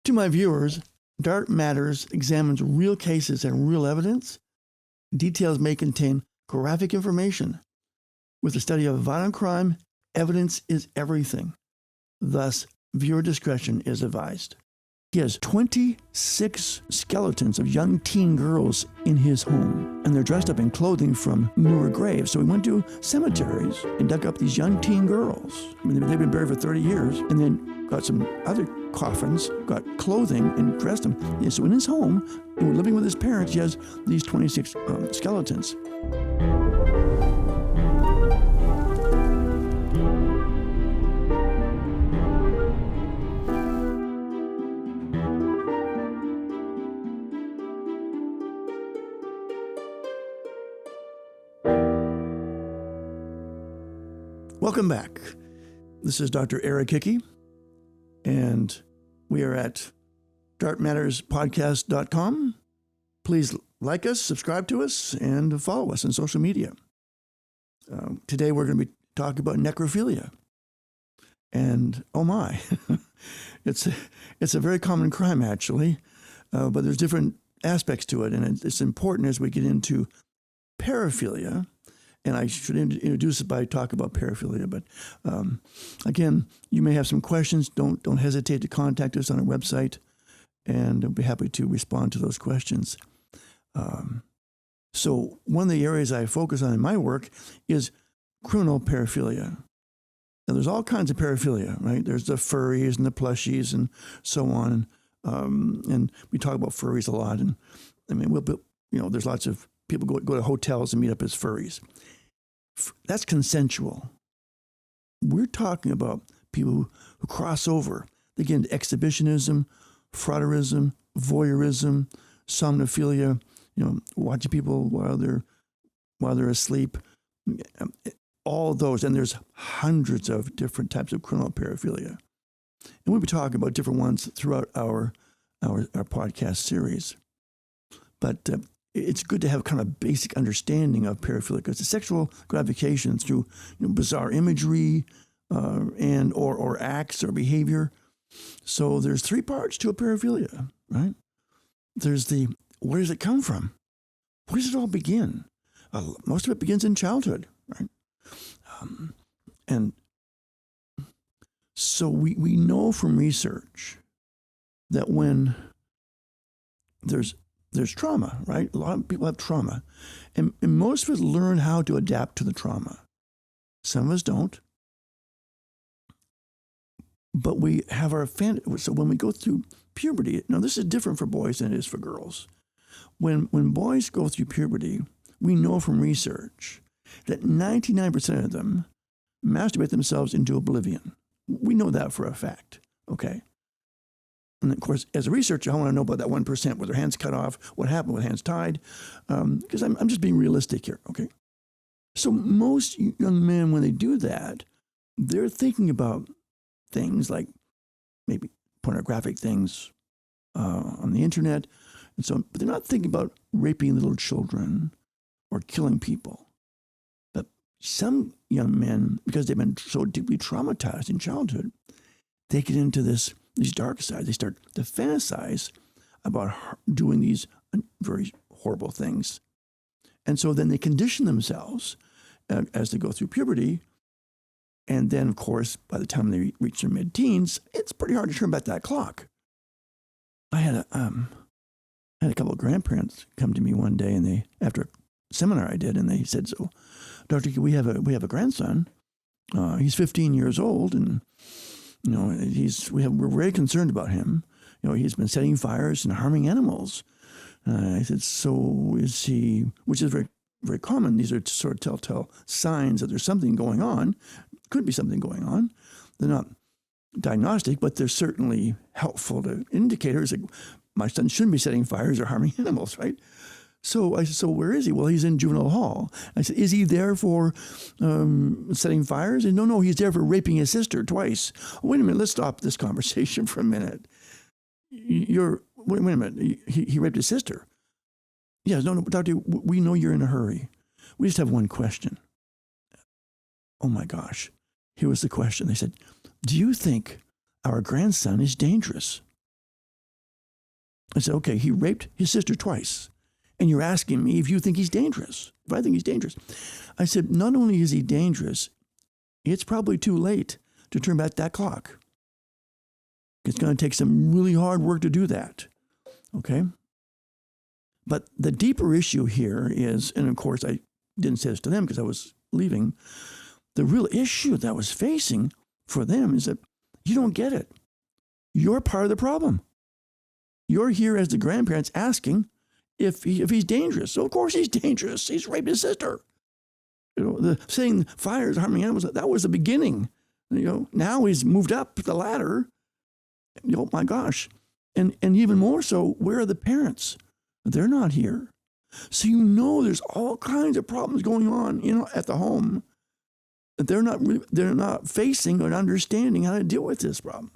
To my viewers, Dark Matters examines real cases and real evidence. Details may contain graphic information. With the study of violent crime, evidence is everything. Thus, viewer discretion is advised. He has 26 skeletons of young teen girls in his home, and they're dressed up in clothing from newer graves. So he went to cemeteries and dug up these young teen girls. I mean, they've been buried for 30 years, and then got some other coffins, got clothing, and dressed them. And so in his home, and living with his parents, he has these 26 skeletons. Welcome back. This is Dr. Eric Hickey, and we are at darkmatterspodcast.com. Please like us, subscribe to us, and follow us on social media. Today we're going to be talking about necrophilia. And oh my, it's a very common crime actually, but there's different aspects to it, and it's important as we get into paraphilia. And I should introduce it by talk about paraphilia. But again, you may have some questions. Don't hesitate to contact us on our website, and I'll be happy to respond to those questions. So one of the areas I focus on in my work is chronoparaphilia. Now, there's all kinds of paraphilia, right? There's the furries and the plushies and so on. And we talk about furries a lot. And I mean, there's lots of people go to hotels and meet up as furries. That's consensual. We're talking about people who cross over. They get into exhibitionism, frauderism, voyeurism, somnophilia, watching people while they're asleep. All those, and there's hundreds of different types of chronoparaphilia. And we'll be talking about different ones throughout our podcast series. But it's good to have kind of a basic understanding of paraphilia, because it's sexual gratification through bizarre imagery and or acts or behavior. So there's three parts to a paraphilia, right? There's where does it come from? Where does it all begin? Most of it begins in childhood, right? And so we know from research that when there's trauma, right? A lot of people have trauma. And most of us learn how to adapt to the trauma. Some of us don't. But we have our fantasy. So when we go through puberty, now this is different for boys than it is for girls. When boys go through puberty, we know from research that 99% of them masturbate themselves into oblivion. We know that for a fact, okay? And of course, as a researcher, I want to know about that 1%, with their hands cut off, what happened with hands tied, because I'm just being realistic here, okay? So most young men, when they do that, they're thinking about things like maybe pornographic things on the internet, and so on, but they're not thinking about raping little children or killing people. But some young men, because they've been so deeply traumatized in childhood, they get into these dark sides. They start to fantasize about doing these very horrible things. And so then they condition themselves as they go through puberty. And then, of course, by the time they reach their mid-teens, it's pretty hard to turn back that clock. I had a couple of grandparents come to me one day, and after a seminar I did, and they said, "So, Dr. Hickey, we have a grandson. He's 15 years old, and we're very concerned about him. He's been setting fires and harming animals." I said, "So is he?" Which is very, very common. These are sort of telltale signs that there's something going on. Could be something going on. They're not diagnostic, but they're certainly helpful to indicators that my son shouldn't be setting fires or harming animals, right? So I said, "So where is he?" "Well, he's in juvenile hall." I said, "Is he there for setting fires?" And no, he's there for raping his sister twice. Wait a minute, let's stop this conversation for a minute. Wait a minute, he raped his sister. Yes, no, doctor, we know you're in a hurry. We just have one question. Oh my gosh, here was the question. They said, "Do you think our grandson is dangerous?" I said, okay, he raped his sister twice. And you're asking me if you think he's dangerous, if I think he's dangerous. I said, not only is he dangerous, it's probably too late to turn back that clock. It's going to take some really hard work to do that. Okay? But the deeper issue here is, and of course I didn't say this to them because I was leaving, the real issue that I was facing for them is that you don't get it. You're part of the problem. You're here as the grandparents asking if he's dangerous. So of course he's dangerous. He's raped his sister. You know, the saying fires harming animals, that was the beginning. You know, now he's moved up the ladder. Oh my gosh. And even more so, where are the parents? They're not here. So you know there's all kinds of problems going on, you know, at the home that they're not facing or understanding how to deal with this problem.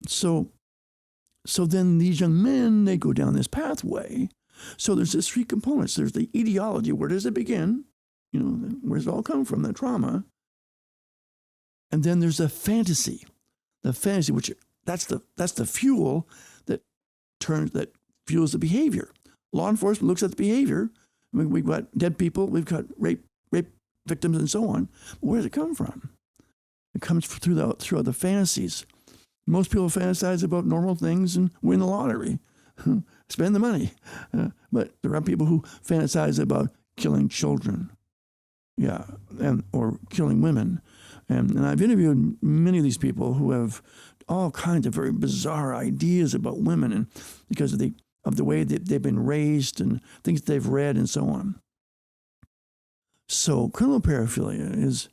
So then these young men, they go down this pathway. So there's this three components. There's the etiology. Where does it begin? You know, where does it all come from? The trauma. And then there's the fantasy. The fantasy, which that's the fuel that fuels the behavior. Law enforcement looks at the behavior. I mean, we've got dead people. We've got rape victims and so on. Where does it come from? It comes through the fantasies. Most people fantasize about normal things and win the lottery, spend the money. But there are people who fantasize about killing children, or killing women. And I've interviewed many of these people who have all kinds of very bizarre ideas about women, and because of the way that they've been raised and things that they've read and so on. So chronoparaphilia is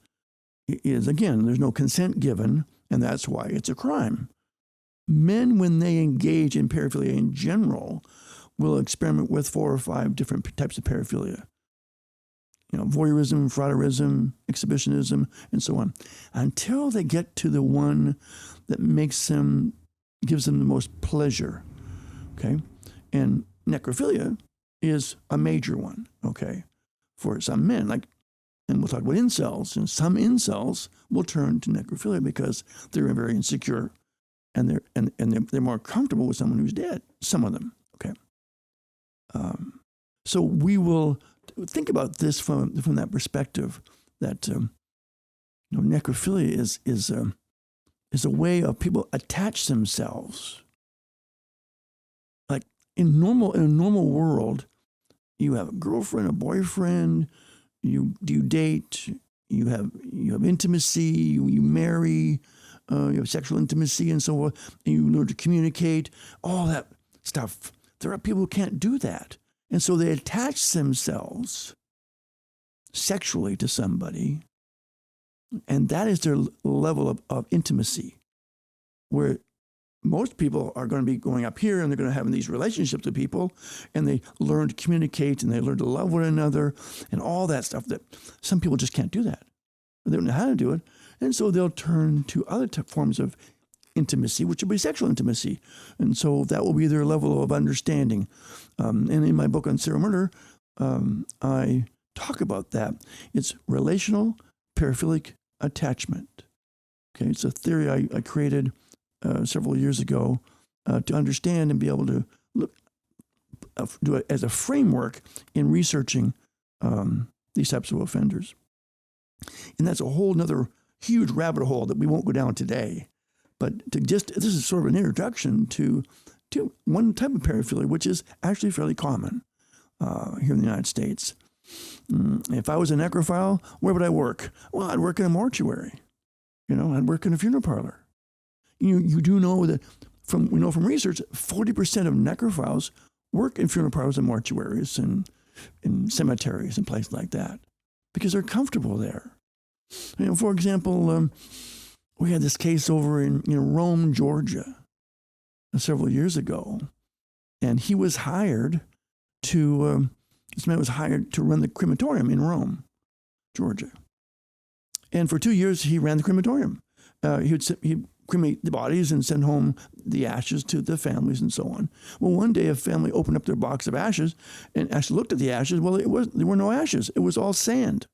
again, there's no consent given, and that's why it's a crime. Men, when they engage in paraphilia in general, will experiment with 4 or 5 different types of paraphilia. You know, voyeurism, frotteurism, exhibitionism, and so on, until they get to the one that gives them the most pleasure. Okay, and necrophilia is a major one. Okay, for some men, and we'll talk about incels, and some incels will turn to necrophilia because they're very insecure, and they're more comfortable with someone who's dead. Some of them. Okay, so we will think about this from that perspective, that necrophilia is a way of people attach themselves. Like in a normal world, you have a girlfriend, a boyfriend, you date, you have intimacy, you marry, you have sexual intimacy and so on, and you learn to communicate, all that stuff. There are people who can't do that. And so they attach themselves sexually to somebody, and that is their level of intimacy, where most people are going to be going up here and they're going to have these relationships with people, and they learn to communicate and they learn to love one another and all that stuff that some people just can't do that. They don't know how to do it. And so they'll turn to other forms of intimacy, which will be sexual intimacy. And so that will be their level of understanding. And in my book on serial murder, I talk about that. It's relational paraphilic attachment. Okay, it's a theory I created several years ago to understand and be able to do it as a framework in researching these types of offenders. And that's a whole nother huge rabbit hole that we won't go down today. But this is sort of an introduction to one type of paraphilia, which is actually fairly common here in the United States. If I was a necrophile, where would I work? Well, I'd work in a mortuary. I'd work in a funeral parlor. You do know that we know from research, 40% of necrophiles work in funeral parlors and mortuaries and in cemeteries and places like that because they're comfortable there. For example, we had this case over in Rome, Georgia, several years ago, and he was hired this man was hired to run the crematorium in Rome, Georgia. And for 2 years, he ran the crematorium. He'd cremate the bodies and send home the ashes to the families and so on. Well, one day a family opened up their box of ashes and actually looked at the ashes. Well, there were no ashes. It was all sand.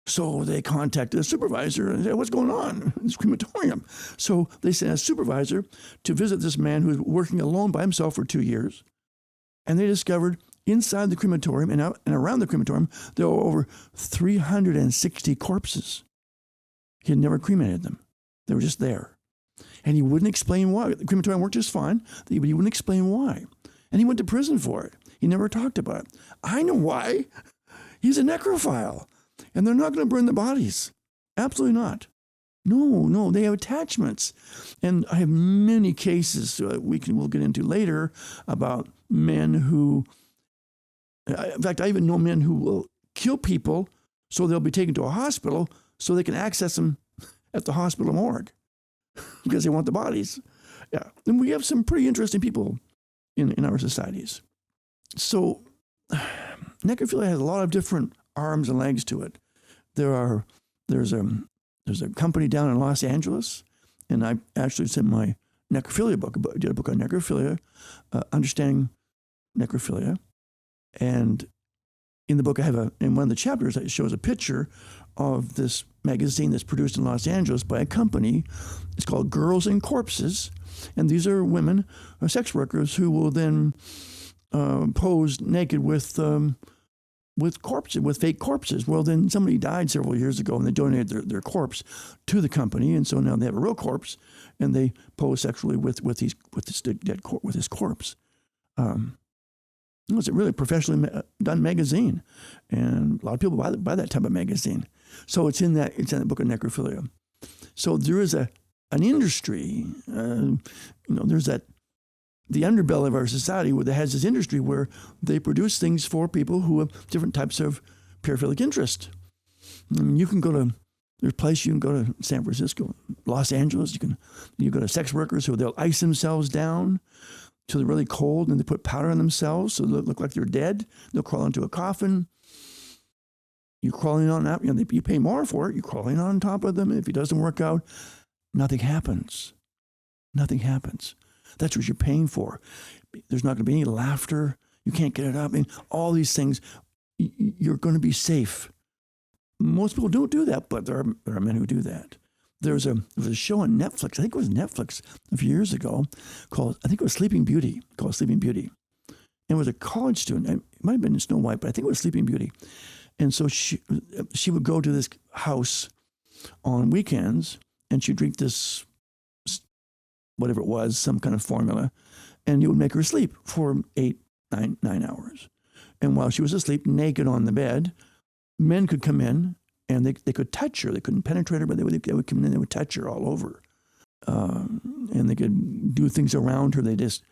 So they contacted a supervisor and said, what's going on in this crematorium? So they sent a supervisor to visit this man who was working alone by himself for 2 years. And they discovered inside the crematorium and out and around the crematorium, there were over 360 corpses. He had never cremated them. They were just there. And he wouldn't explain why. The crematorium worked just fine, but he wouldn't explain why. And he went to prison for it. He never talked about it. I know why. He's a necrophile. And they're not going to burn the bodies. Absolutely not. No, they have attachments. And I have many cases we'll get into later about men who, in fact, I even know men who will kill people so they'll be taken to a hospital so they can access them at the hospital morgue because they want the bodies. Yeah. And we have some pretty interesting people in our societies. So necrophilia has a lot of different arms and legs to it. There's a company down in Los Angeles, and I actually sent my necrophilia book. I did a book on necrophilia, understanding necrophilia, and in the book I have in one of the chapters it shows a picture of this magazine that's produced in Los Angeles by a company. It's called Girls and Corpses, and these are women, sex workers, who will then pose naked with corpses, with fake corpses. Well, then somebody died several years ago, and they donated their corpse to the company, and so now they have a real corpse, and they pose sexually with his corpse. It's a really professionally done magazine, and a lot of people buy that type of magazine. So it's in that book of necrophilia. So there is an industry. There's the underbelly of our society that has this industry where they produce things for people who have different types of paraphilic interest. I mean, you can go to, there's a place you can go to San Francisco, Los Angeles. You go to sex workers who they'll ice themselves down till they're really cold, and they put powder on themselves so they look like they're dead. They'll crawl into a coffin. You're crawling on that. You pay more for it. You're crawling on top of them. If it doesn't work out, nothing happens. Nothing happens. That's what you're paying for. There's not going to be any laughter. You can't get it up. And all these things, you're going to be safe. Most people don't do that, but there are men who do that. There was a show on Netflix. I think it was Netflix a few years ago called Sleeping Beauty. And it was a college student. It might have been Snow White, but I think it was Sleeping Beauty. And so she would go to this house on weekends, and she'd drink this, whatever it was, some kind of formula, and it would make her sleep for 9 hours. And while she was asleep, naked on the bed, men could come in and they could touch her. They couldn't penetrate her, but they would come in and they would touch her all over. And they could do things around her. They just,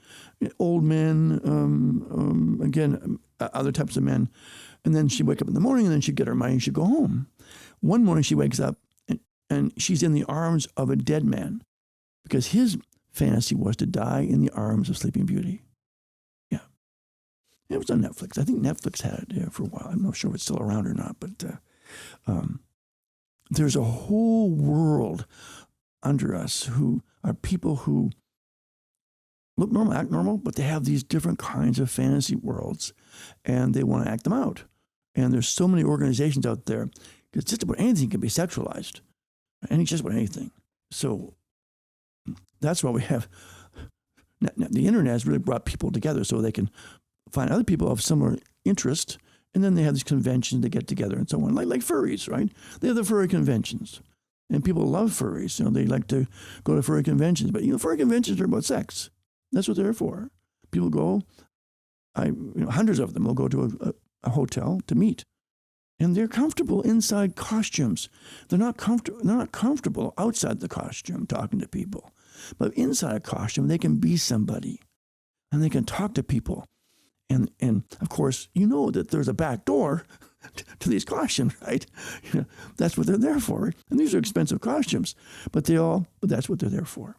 old men, again, other types of men. And then she'd wake up in the morning, and then she'd get her money and she'd go home. One morning she wakes up and she's in the arms of a dead man, because his fantasy was to die in the arms of Sleeping Beauty. Yeah. It was on Netflix. I think Netflix had it for a while. I'm not sure if it's still around or not, but there's a whole world under us who are people who look normal, act normal, but they have these different kinds of fantasy worlds, and they want to act them out. And there's so many organizations out there, because just about anything can be sexualized. Just about anything. So that's why we have, the internet has really brought people together so they can find other people of similar interest, and then they have these conventions to get together and so on, like furries, right? They have the furry conventions, and people love furries. They like to go to furry conventions, but furry conventions are about sex. That's what they're for. People go, hundreds of them will go to a hotel to meet, and they're comfortable inside costumes. They're not comfortable outside the costume talking to people. But inside a costume, they can be somebody, and they can talk to people. And of course, that there's a back door to these costumes, right? That's what they're there for. And these are expensive costumes, but that's what they're there for.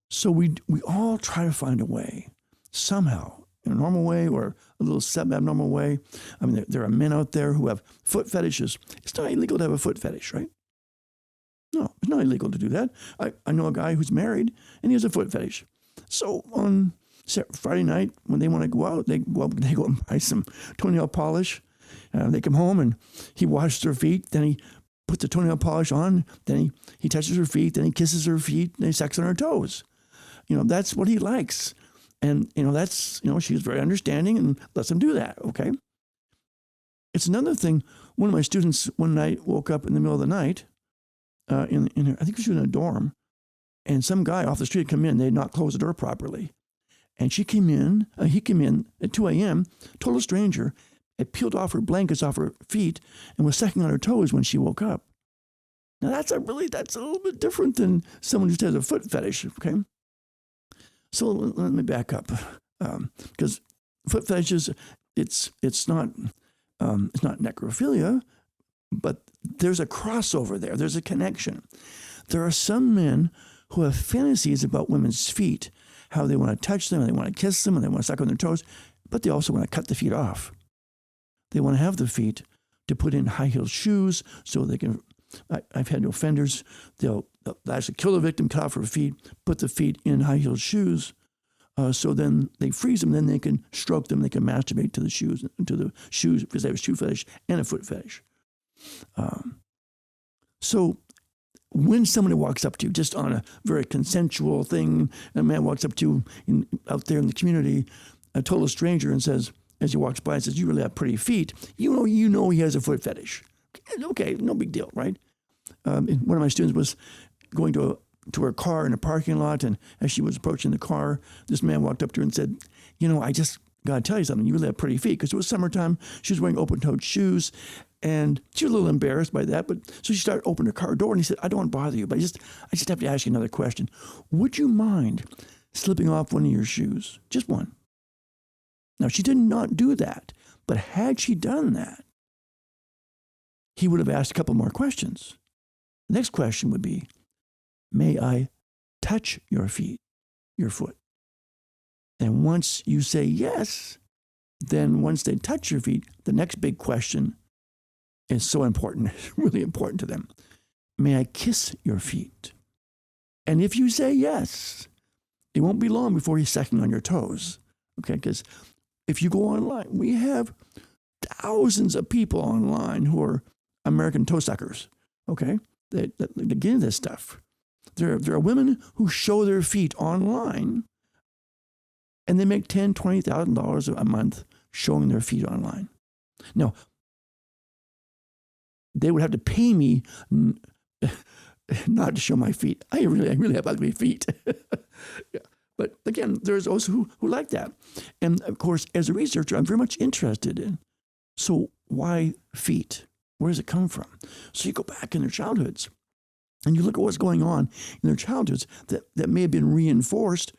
So we all try to find a way, somehow, in a normal way or a little sub-abnormal way. I mean, there are men out there who have foot fetishes. It's not illegal to have a foot fetish, right? No, it's not illegal to do that. I know a guy who's married, and he has a foot fetish. So on Friday night, when they want to go out, they go and buy some toenail polish, They come home and he washes their feet, then he puts the toenail polish on, then he touches her feet, then he kisses her feet, and he sucks on her toes. That's what he likes. And, she's very understanding and lets him do that, okay? It's another thing. One of my students one night woke up in the middle of the night in her, I think she was in a dorm, and some guy off the street had come in. They had not closed the door properly. And he came in at 2 a.m., total stranger, had peeled off her blankets off her feet and was sucking on her toes when she woke up. Now that's a little bit different than someone who has a foot fetish, okay? So let me back up, because foot fetishes, it's not necrophilia, but there's a crossover there. There's a connection. There are some men who have fantasies about women's feet, how they want to touch them, and they want to kiss them, and they want to suck on their toes, but they also want to cut the feet off. They want to have the feet to put in high-heeled shoes so they can. I've had offenders. They'll actually kill the victim, cut off her feet, put the feet in high-heeled shoes. So then they freeze them. Then they can stroke them. They can masturbate to the shoes because they have a shoe fetish and a foot fetish. So when somebody walks up to you, just on a very consensual thing, a man walks up to you out there in the community, a total stranger, and says, as he walks by, and says, "You really have pretty feet," you know he has a foot fetish. Okay, no big deal, right? One of my students was going to her car in a parking lot, and as she was approaching the car, this man walked up to her and said, "I just got to tell you something. You really have pretty feet," because it was summertime. She was wearing open-toed shoes, and she was a little embarrassed by that. But so she started opening her car door, and he said, "I don't want to bother you, but I just have to ask you another question. Would you mind slipping off one of your shoes? Just one." Now, she did not do that, but had she done that, he would have asked a couple more questions. The next question would be, "May I touch your foot?" And once you say yes, then once they touch your feet, the next big question is so important, really important to them. "May I kiss your feet?" And if you say yes, it won't be long before he's sucking on your toes, okay? Because if you go online, we have thousands of people online who are American toe suckers, okay? They get into this stuff. There are women who show their feet online, and they make $10,000, $20,000 a month showing their feet online. Now, they would have to pay me not to show my feet. I really have ugly feet. Yeah. But again, there's those who like that. And of course, as a researcher, I'm very much interested in, so why feet? Where does it come from? So you go back in their childhoods and you look at what's going on in their childhoods that may have been reinforced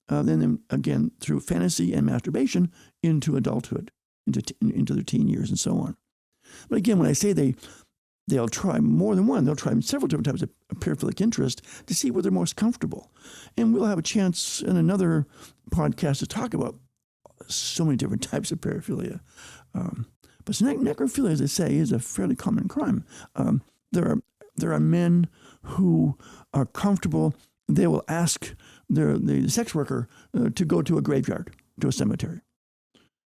then again through fantasy and masturbation into adulthood, into their teen years and so on. But again, when I say they'll try more than one, they'll try several different types of paraphilic interest to see where they're most comfortable. And we'll have a chance in another podcast to talk about so many different types of paraphilia. But necrophilia, as I say, is a fairly common crime. There are men who are comfortable. They will ask the sex worker to go to a graveyard, to a cemetery,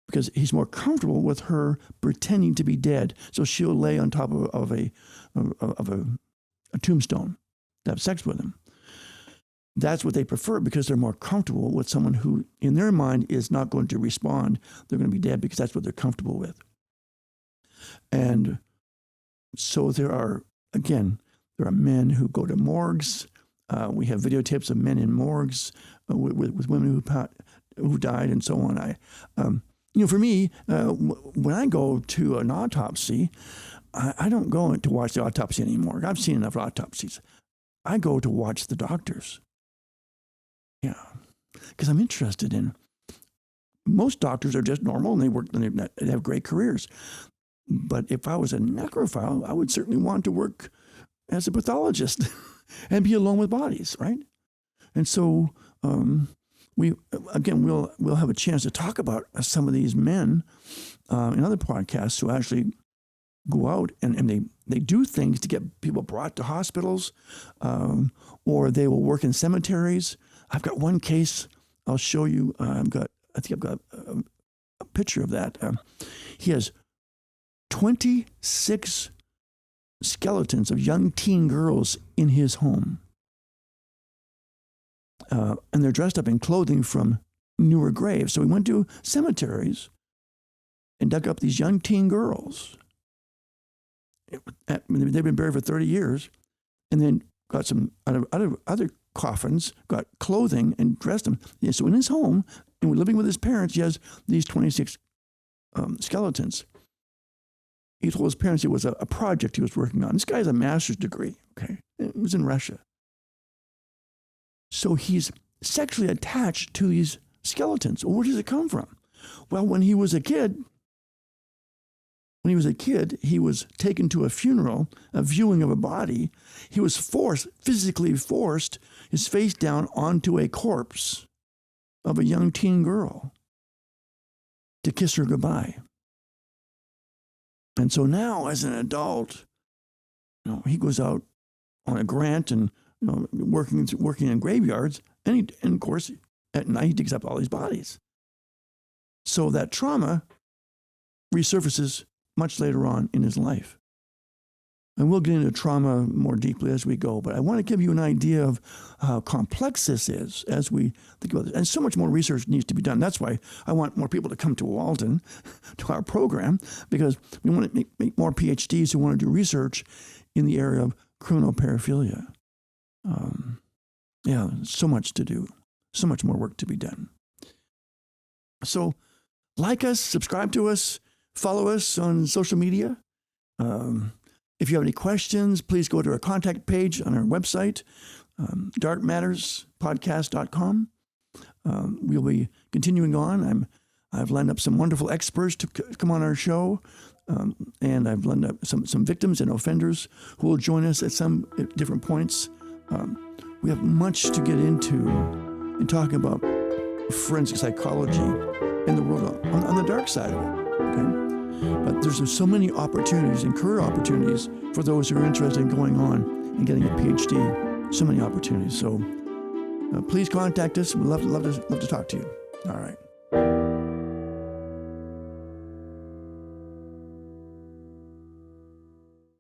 because he's more comfortable with her pretending to be dead. So she'll lay on top of a tombstone to have sex with him. That's what they prefer because they're more comfortable with someone who, in their mind, is not going to respond. They're going to be dead because that's what they're comfortable with. And so there are men who go to morgues. We have videotapes of men in morgues with women who died and so on. For me, when I go to an autopsy, I don't go to watch the autopsy anymore. I've seen enough autopsies. I go to watch the doctors. Yeah, because I'm interested in. Most doctors are just normal and they work and they have great careers. But if I was a necrophile, I would certainly want to work as a pathologist and be alone with bodies, right? And so we'll have a chance to talk about some of these men in other podcasts who actually go out and they do things to get people brought to hospitals, or they will work in cemeteries. I've got one case I'll show you. I've got a picture of that. He has 26 skeletons of young teen girls in his home. And they're dressed up in clothing from newer graves. So he went to cemeteries and dug up these young teen girls. They've been buried for 30 years, and then got some out of other coffins, got clothing and dressed them. Yeah, so in his home, and living with his parents, he has these 26 skeletons. He told his parents it was a project he was working on. This guy has a master's degree, okay? It was in Russia. So he's sexually attached to these skeletons. Well, where does it come from? Well, when he was a kid, he was taken to a funeral, a viewing of a body. He was physically forced, his face down onto a corpse of a young teen girl to kiss her goodbye. And so now, as an adult, he goes out on a grant and working in graveyards, and of course, at night he digs up all these bodies. So that trauma resurfaces much later on in his life. And we'll get into trauma more deeply as we go, but I want to give you an idea of how complex this is as we think about this. And so much more research needs to be done. That's why I want more people to come to Walden, to our program, because we want to make more PhDs who want to do research in the area of chronoparaphilia. So much to do, so much more work to be done. So like us, subscribe to us, follow us on social media. If you have any questions, please go to our contact page on our website, darkmatterspodcast.com. We'll be continuing on. I've lined up some wonderful experts to come on our show, and I've lined up some victims and offenders who will join us at some different points. We have much to get into in talking about forensic psychology in the world on the dark side of it. Okay? But there's so many opportunities and career opportunities for those who are interested in going on and getting a PhD. So many opportunities. So please contact us. We'd love to talk to you. All right.